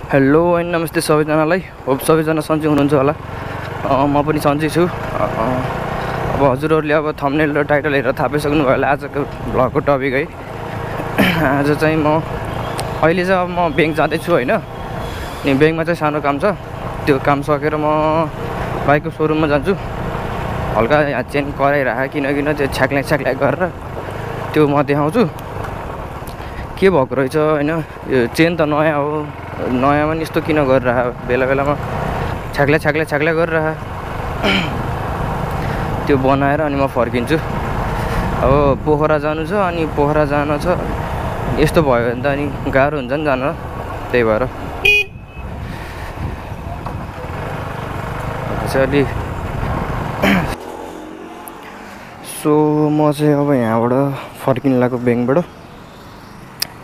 Hello and नमस्ते सबैजनालाई। Hope सबैजना सन्चै हुनुहुन्छ होला। म पनि सन्चै छु। अब हजुरहरूले अब थम्बनेल र टाइटल हेरेर थाहा पाइसक्नु भयो होला आजको भ्लगको टपिक है। आज चाहिँ म अहिले चाहिँ अब म ब्याङ्क जाँदैछु होइन। अनि ब्याङ्कमा चाहिँ सानो काम छ, त्यो काम सकेर म बाइकको सोरुममा जान्छु। हल्का यहाँ चेन कराइराख किन त्यो छ्याक्ल्याक गरेर त्यो म देखाउँछु के भएको रहेछ होइन। यो चेन त नयाँ हो, नयाँमा नि यस्तो किन गरिरह, बेला बेलामा छ्याक्ल्या गरिरह। त्यो बनाएर अनि म फर्किन्छु। अब पोखरा जानु छ, अनि पोखरा जान छ, यस्तो भयो भने त अनि गाह्रो हुन्छ नि जान, त्यही भएर अलि सो म चाहिँ अब यहाँबाट फर्किन लाग्यो ब्याङ्कबाट।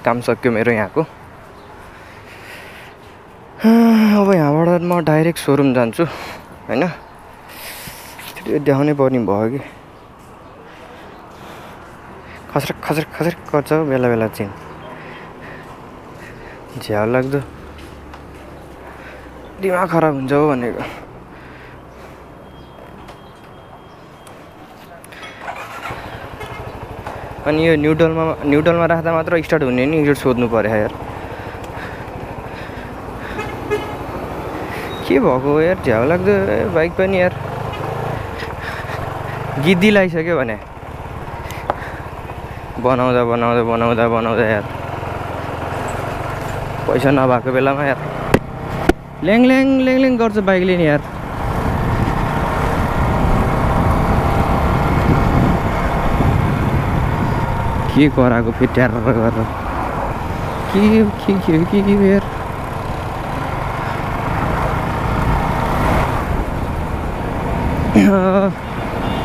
काम सक्यो मेरो यहाँको। अब यहाँबाट म डाइरेक्ट सोरुम जान्छु होइन। त्यो देखाउनै पर्ने भयो कि खसरक गर्छ बेला बेला चाहिँ झ्याउ लाग्दो, दिमाग खराब हुन्छ हो भनेको। अनि यो न्युट्रलमा राख्दा मात्र स्टार्ट हुने नि, यो सोध्नु पर्यो यार के भएको यार। झ्याउ लाग्दो बाइक पनि यार, गिद्दी लगाइसक्यो भने बनाउँदा यार पैसा नभएको बेलामा यार ल्याङ गर्छ बाइकले नि यार। के कराएको फेरि ट्यार गरेर के यार।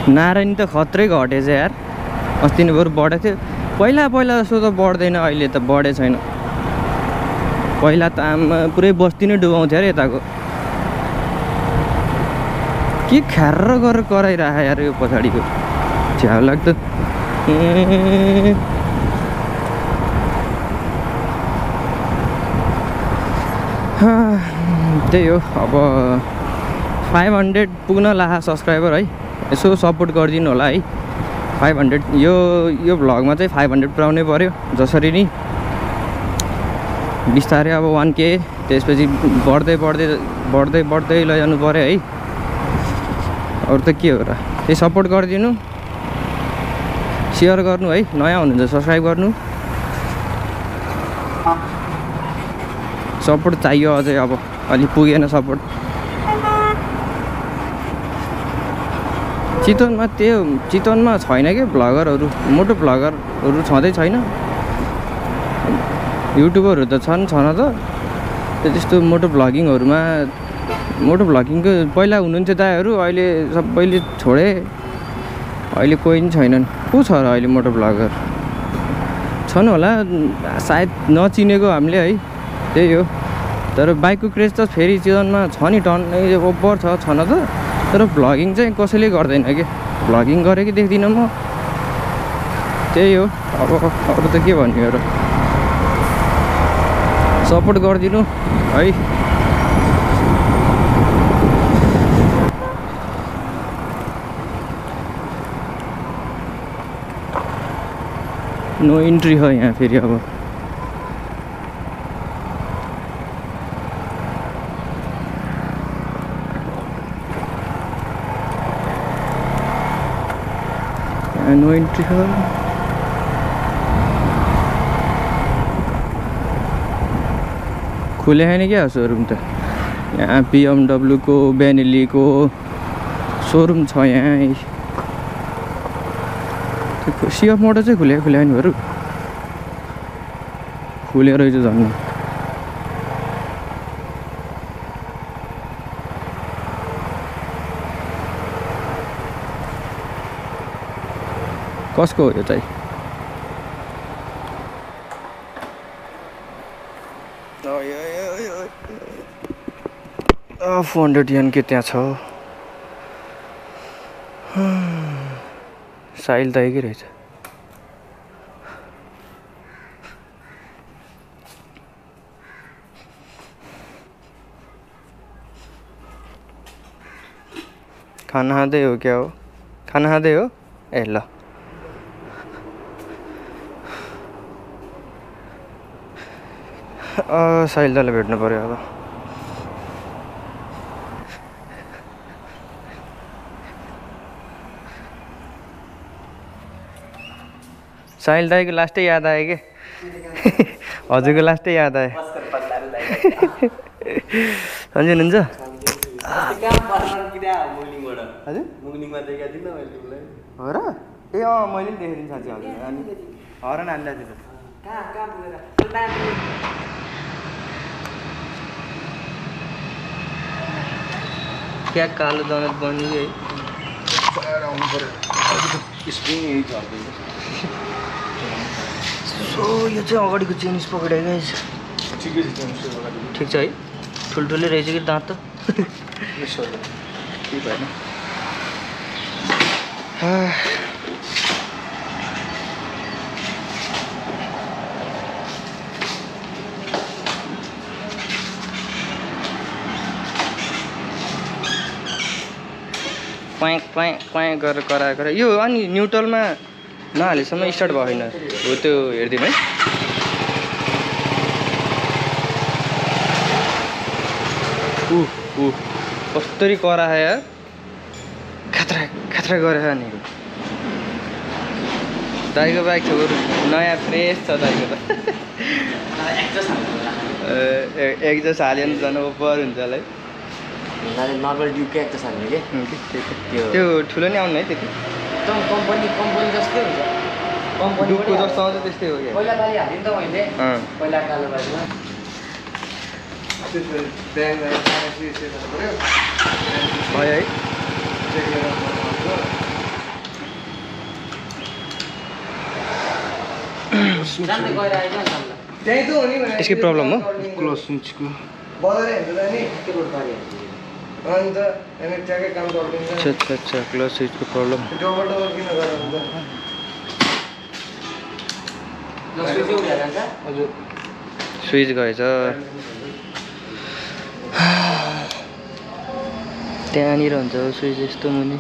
नारायणी त खत्रै घटेछ यार। अस्ति नै बरु बढेको थियो, पहिला जस्तो त बढ्दैन अहिले, त बढे छैन। पहिला त आमा पुरै बस्ती नै डुबाउँथ्यो अरे यताको। के ख्यार्र गरेर कराइराख यार यो पछाडिको, झ्याउ लाग्दो। त्यही हो, अब 500 पुग्न लाहा सब्सक्राइबर है। यसो सपोर्ट गरिदिनु होला है। 500 यो भ्लगमा चाहिँ 500 पुऱ्याउनै पर्यो जसरी नि। बिस्तारै अब 1K, त्यसपछि बढ्दै लैजानु पर्यो है। अरू त के हो र, त्यही सपोर्ट गरिदिनु, सेयर गर्नु है। नयाँ हुनुहुन्छ सब्सक्राइब गर्नु। सपोर्ट चाहियो अझै, अब अलि पुगेन सपोर्ट। चितवनमा छैन कि भ्लगरहरू, मोटो भ्लगरहरू छँदै छैन। युट्युबरहरू त छन त, त्यस्तो मोटो भ्लगिङको पहिला हुनुहुन्थ्यो दाइहरू, अहिले सबैले छोडे। अहिले कोही पनि छैनन्। को छ र अहिले मोटो भ्लगर? छन् होला सायद, नचिनेको हामीले है। त्यही हो, तर बाइकको क्रेज त फेरि चितवनमा छ नि, टन्नै ओभर छन त। तर भ्लगिङ चाहिँ कसैले गर्दैन कि, भ्लगिङ गरेकै देख्दिनँ म। त्यही हो, अब अरू त के भन्ने हो र। सपोर्ट गरिदिनु है। नो इन्ट्री हो यहाँ फेरि। अब नो इन्ट्री हो। खुले छैन क्या सोरुम त। यहाँ BMW को, बेनेलीको सोरुम छ यहाँ। Cfmoto चाहिँ खुले छैन बरु, खुले रहेछ झन्। कसको हो यो चाहिँ? 400 यन के त्यहाँ छ। साइल त एकै रहेछ। खाना खाँदै हो क्या हो? खाना खाँदै हो? ए ल साहिल दालाई भेट्नु पर्यो अब। साहिल दाईको लास्टै याद आयो के? हजुरको लास्टै याद आयो। सन्चै हुनुहुन्छ? हो र? ए मैले पनि देखेको थिएँ साँच्ची हजुर। अनि हरन हान्दा थियो क्या कालो जनत बन्यो है? सो यो चाहिँ अगाडिको चेन पक्रेको गाइस। ठिक छ है? ठुल्ठुलै रहेछ कि दाँत त? केही भएन। क्वाँ गरेर कराएर यो अनि न्युट्रलमा नहालेसम्म स्टार्ट भएन हो त्यो हेरिदिनु है। कस्तरी करायो यार, खतरा खतरा गरेर नि। दाइको बाइक छ नयाँ फ्रेस छ दाइको त। एक्जस्ट हाल्यो भने झन् ओभर हुन्छ होला है। नर्मल ड्युकै एक्जस्ट हाल्ने के त्यो ठुलो नै आउनु है त्यति। कम्पनी जस्तै हुन्छ। कम्पनीको जस्तो आउँछ त्यस्तै हो क्या। पहिला गाडी हालेँ नि त मैले, पहिला कालो बाइकमा। है त्यसकै प्रब्लम हो क्लोज स्विचको अच्छा क्लोज स्विचको प्रब्लम। स्विच गएछ त्यहाँनिर हुन्छ स्विच यस्तो मुनि।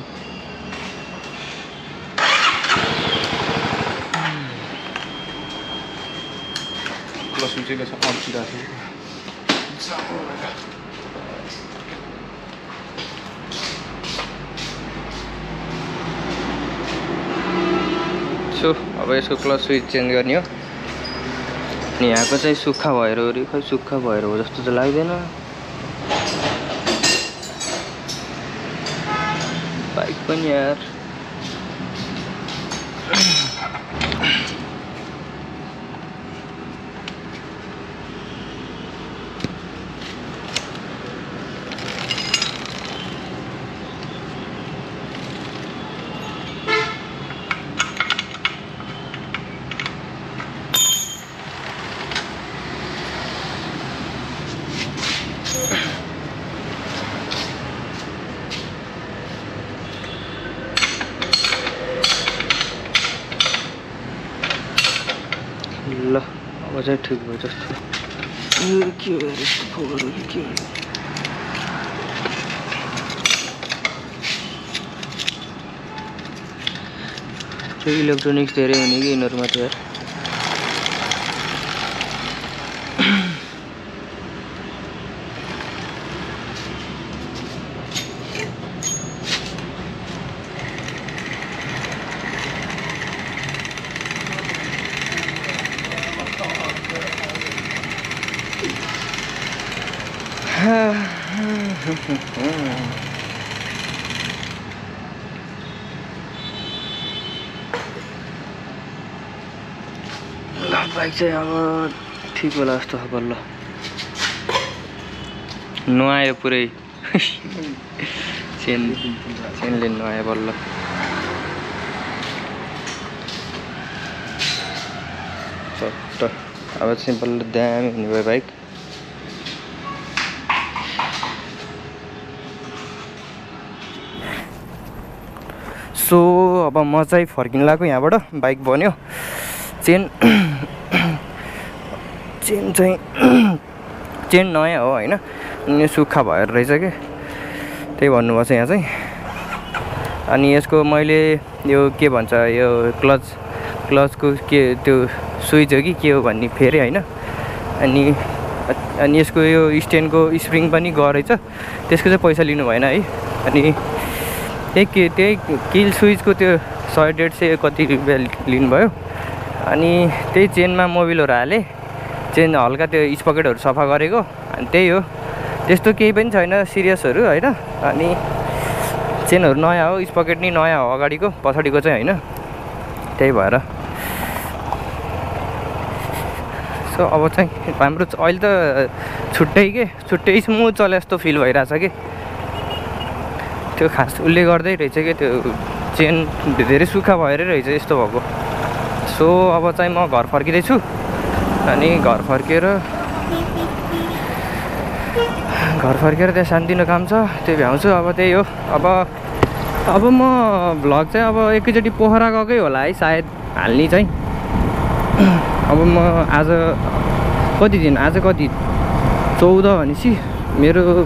क्लोज स्विचको छ अड्किरहेको सो अब यसको क्लच स्विच चेन्ज गर्ने हो। अनि यहाँको चाहिँ सुक्खा भएर हो खै सुक्खा भएर हो जस्तो चाहिँ लाग्दैन। बाइक पनि यार ल अब चाहिँ ठिक भयो जस्तो। के हो यस्तो फोगहरू के हो? त्यो इलेक्ट्रोनिक्स धेरै हुने कि यिनीहरूमा चाहिँ यार। ल बाइक चाहिँ अब ठिक होला जस्तो छ बल्ल नुहायो पुरै चेनले नुहायो बल्ल। चट्ट अब चाहिँ बल्ल दामी हुने भयो बाइक। सो अब म चाहिँ फर्किन लाग्यो यहाँबाट। बाइक बन्यो चेन चाहिँ चेन नयाँ हो होइन, सुक्खा भएर रहेछ कि त्यही भन्नुभएको छ यहाँ चाहिँ। अनि यसको मैले यो के भन्छ यो क्लचको के त्यो स्विच हो कि के हो भन्ने फेरि होइन। अनि यसको यो स्ट्यान्डको स्प्रिङ पनि गरेछ, त्यसको चाहिँ पैसा लिनु भएन है। अनि त्यही किल स्विचको त्यो 100-150 कति रुपियाँ लिनुभयो। अनि त्यही चेनमा मोबिलहरू हालेँ, चेन हल्का त्यो स्पकेटहरू सफा गरेको, अनि त्यही हो, त्यस्तो केही पनि छैन सिरियसहरू होइन। अनि चेनहरू नयाँ हो, स्पकेट नि नयाँ हो अगाडिको, पछाडिको चाहिँ होइन, त्यही भएर। सो अब चाहिँ हाम्रो अहिले त छुट्टै स्मुथ चले जस्तो फिल भइरहेछ कि, त्यो खास उसले गर्दै रहेछ कि त्यो चेन धेरै सुक्खा भएर रहेछ यस्तो भएको। सो अब चाहिँ म घर फर्किँदैछु, अनि घर फर्केर त्यहाँ सानोतिनो काम छ, त्यो भ्याउँछु। अब त्यही हो, अब म भ्लग चाहिँ अब एकैचोटि पोखरा गएकै होला है सायद हाल्ने चाहिँ। अब म आज कति 14 भनेपछि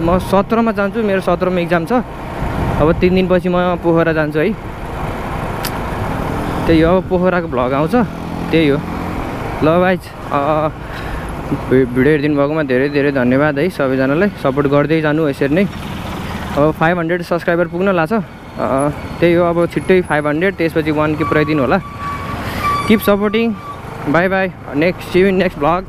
म 17मा जान्छु, मेरो 17मा इक्जाम छ। अब 3 दिनपछि म पोखरा जान्छु है। त्यही हो, अब पोखराको भ्लग आउँछ, त्यही हो। ल गाइज, भिडियो हेरिदिनु भएकोमा धेरै धन्यवाद है सबैजनालाई, सपोर्ट गर्दै जानु यसरी नै। अब 500 सब्सक्राइबर पुग्न लाग्छ, त्यही हो। अब छिट्टै 500, त्यसपछि 1K पुऱ्याइदिनु होला। Keep supporting, bye bye, see you in next vlog.